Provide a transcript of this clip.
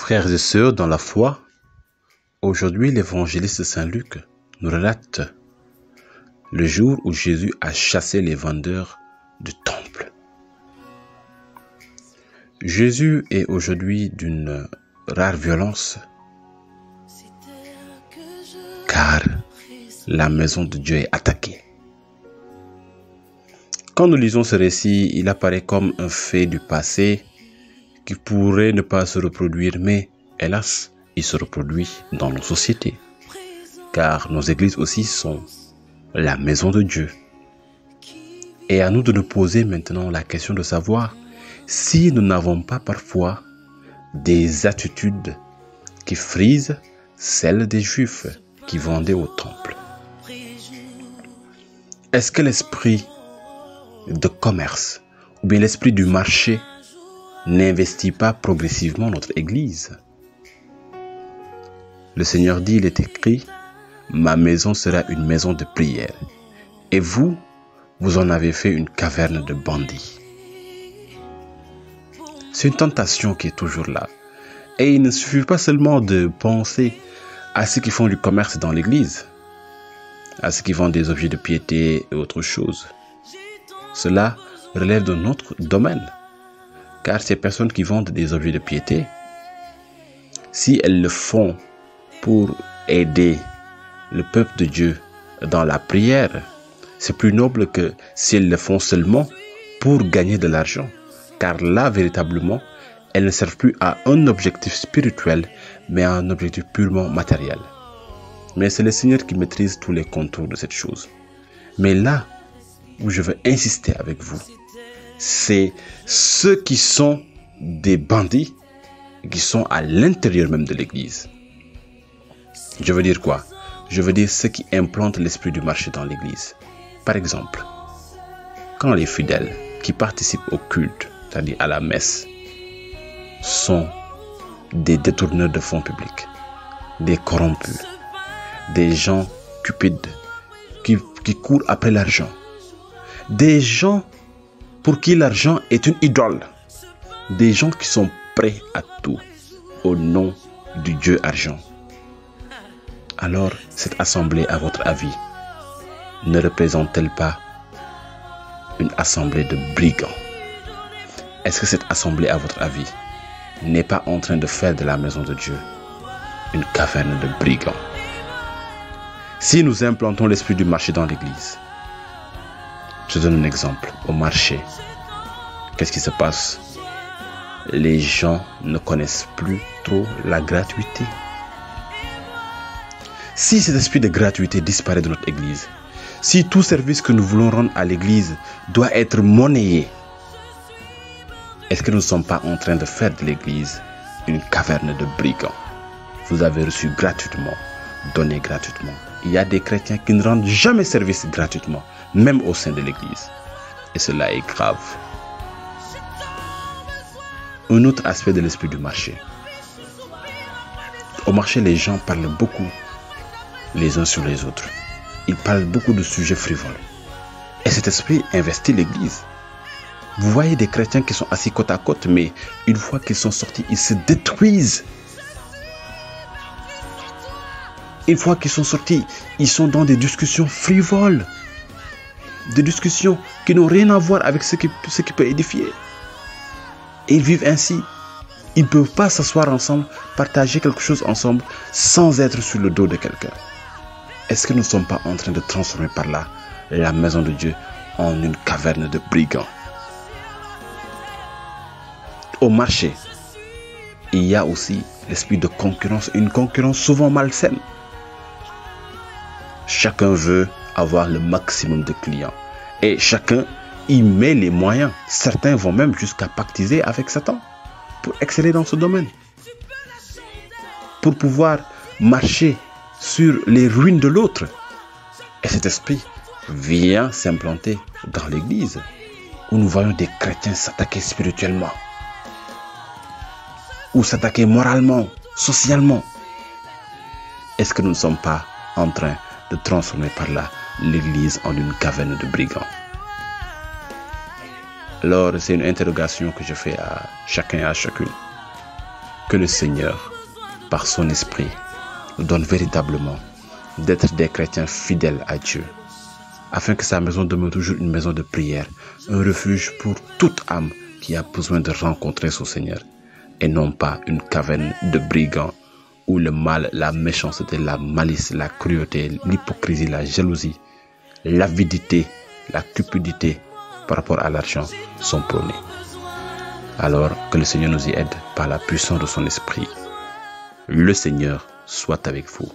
Frères et sœurs dans la foi, aujourd'hui l'évangéliste Saint Luc nous relate le jour où Jésus a chassé les vendeurs du temple. Jésus est aujourd'hui d'une rare violence, car la maison de Dieu est attaquée. Quand nous lisons ce récit, il apparaît comme un fait du passé qui pourrait ne pas se reproduire, mais hélas, il se reproduit dans nos sociétés, car nos églises aussi sont la maison de Dieu. Et à nous de nous poser maintenant la question de savoir si nous n'avons pas parfois des attitudes qui frisent celles des Juifs qui vendaient au temple. Est-ce que l'esprit de commerce ou bien l'esprit du marché n'investit pas progressivement notre Église? Le Seigneur dit, il est écrit, « Ma maison sera une maison de prière. » Et vous, vous en avez fait une caverne de bandits. C'est une tentation qui est toujours là. Et il ne suffit pas seulement de penser à ceux qui font du commerce dans l'Église, à ceux qui vendent des objets de piété et autre chose. Cela relève de notre domaine. Car ces personnes qui vendent des objets de piété, si elles le font pour aider le peuple de Dieu dans la prière, c'est plus noble que si elles le font seulement pour gagner de l'argent. Car là, véritablement, elles ne servent plus à un objectif spirituel, mais à un objectif purement matériel. Mais c'est le Seigneur qui maîtrise tous les contours de cette chose. Mais là où je veux insister avec vous, c'est ceux qui sont des bandits, qui sont à l'intérieur même de l'Église. Je veux dire quoi? Je veux dire ceux qui implantent l'esprit du marché dans l'Église. Par exemple, quand les fidèles qui participent au culte, c'est-à-dire à la messe, sont des détourneurs de fonds publics, des corrompus, des gens cupides qui courent après l'argent, des gens pour qui l'argent est une idole, des gens qui sont prêts à tout au nom du Dieu argent. Alors, cette assemblée, à votre avis, ne représente-t-elle pas une assemblée de brigands? Est-ce que cette assemblée, à votre avis, n'est pas en train de faire de la maison de Dieu une caverne de brigands? Si nous implantons l'esprit du marché dans l'Église, je donne un exemple. Au marché, qu'est-ce qui se passe? Les gens ne connaissent plus trop la gratuité. Si cet esprit de gratuité disparaît de notre Église, si tout service que nous voulons rendre à l'Église doit être monnayé, est-ce que nous ne sommes pas en train de faire de l'Église une caverne de brigands? Vous avez reçu gratuitement, donné gratuitement. Il y a des chrétiens qui ne rendent jamais service gratuitement, même au sein de l'Église. Et cela est grave. Un autre aspect de l'esprit du marché. Au marché, les gens parlent beaucoup les uns sur les autres. Ils parlent beaucoup de sujets frivoles. Et cet esprit investit l'Église. Vous voyez des chrétiens qui sont assis côte à côte, mais une fois qu'ils sont sortis, ils se détruisent. Une fois qu'ils sont sortis, ils sont dans des discussions frivoles. Des discussions qui n'ont rien à voir avec ce qui peut édifier. Et ils vivent ainsi. Ils ne peuvent pas s'asseoir ensemble, partager quelque chose ensemble, sans être sur le dos de quelqu'un. Est-ce que nous ne sommes pas en train de transformer par là la maison de Dieu en une caverne de brigands? Au marché, il y a aussi l'esprit de concurrence, une concurrence souvent malsaine. Chacun veut avoir le maximum de clients et chacun y met les moyens. Certains vont même jusqu'à pactiser avec Satan pour exceller dans ce domaine, pour pouvoir marcher sur les ruines de l'autre. Et cet esprit vient s'implanter dans l'Église, où nous voyons des chrétiens s'attaquer spirituellement, ou s'attaquer moralement, socialement. Est-ce que nous ne sommes pas en train de transformer par là l'Église en une caverne de brigands? Alors, c'est une interrogation que je fais à chacun et à chacune. Que le Seigneur, par son esprit, nous donne véritablement d'être des chrétiens fidèles à Dieu, afin que sa maison demeure toujours une maison de prière, un refuge pour toute âme qui a besoin de rencontrer son Seigneur, et non pas une caverne de brigands où le mal, la méchanceté, la malice, la cruauté, l'hypocrisie, la jalousie, l'avidité, la cupidité par rapport à l'argent sont prônés. Alors que le Seigneur nous y aide par la puissance de son esprit. Le Seigneur soit avec vous.